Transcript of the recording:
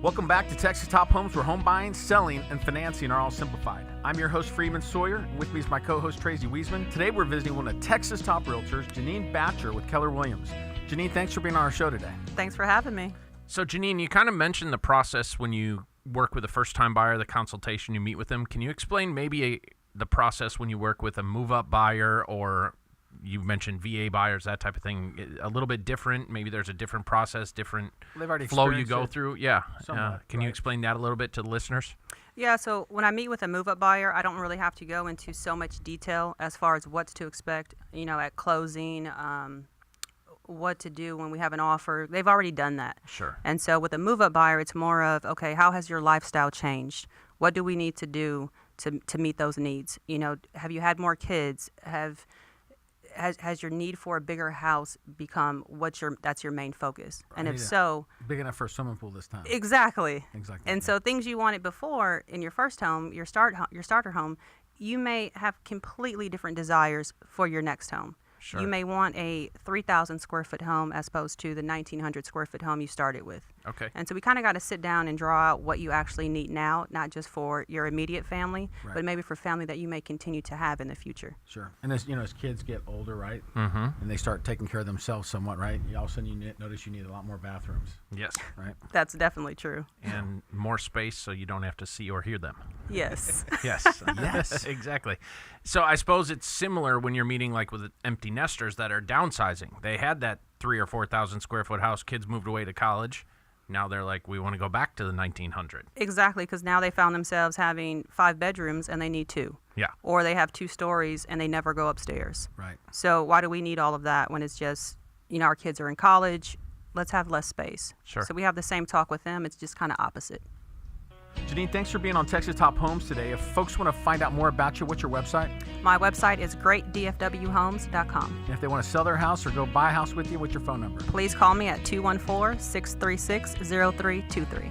Welcome back to Texas Top Homes, where home buying, selling, and financing are all simplified. I'm your host, Freeman Sawyer, and with me is my co-host, Tracy Wiesman. Today, we're visiting one of Texas' top realtors, Jeanine Batcher with Keller Williams. Jeanine, thanks for being on our show today. Thanks for having me. So, Jeanine, you kind of mentioned the process when you work with a first-time buyer, the consultation, you meet with them. Can you explain maybe the process when you work with a move-up buyer, or you mentioned VA buyers, that type of thing, a little bit different? Maybe there's a different process, different flow you go through. Yeah. Can you explain that a little bit to the listeners? Yeah, so when I meet with a move-up buyer, I don't really have to go into so much detail as far as what's to expect, at closing, what to do when we have an offer. They've already done that. Sure. And so with a move-up buyer, it's more of, okay, how has your lifestyle changed? What do we need to do to meet those needs? Have you had more kids? Has your need for a bigger house become that's your main focus? And if so, big enough for a swimming pool this time. Exactly. And so things you wanted before in your first home, your starter home, you may have completely different desires for your next home. Sure. You may want a 3,000 square foot home as opposed to the 1,900 square foot home you started with. Okay. And so we kind of got to sit down and draw out what you actually need now, not just for your immediate family, but maybe for family that you may continue to have in the future. Sure. And as kids get older, right? Mm-hmm. And they start taking care of themselves somewhat, right? All of a sudden you notice you need a lot more bathrooms. Yes. Right? That's definitely true. And more space so you don't have to see or hear them. Yes. Yes. Yes. Exactly. So I suppose it's similar when you're meeting like with empty nesters that are downsizing. They had that 3,000 or 4,000 square foot house. Kids moved away to college. Now they're like, we want to go back to the 1,900. Exactly, because now they found themselves having 5 bedrooms and they need 2. Yeah. Or they have 2 stories and they never go upstairs. Right. So why do we need all of that when it's just, our kids are in college? Let's have less space. Sure. So we have the same talk with them. It's just kind of opposite. Jeanine, thanks for being on Texas Top Homes today. If folks want to find out more about you, what's your website? My website is greatdfwhomes.com. And if they want to sell their house or go buy a house with you, what's your phone number? Please call me at 214-636-0323.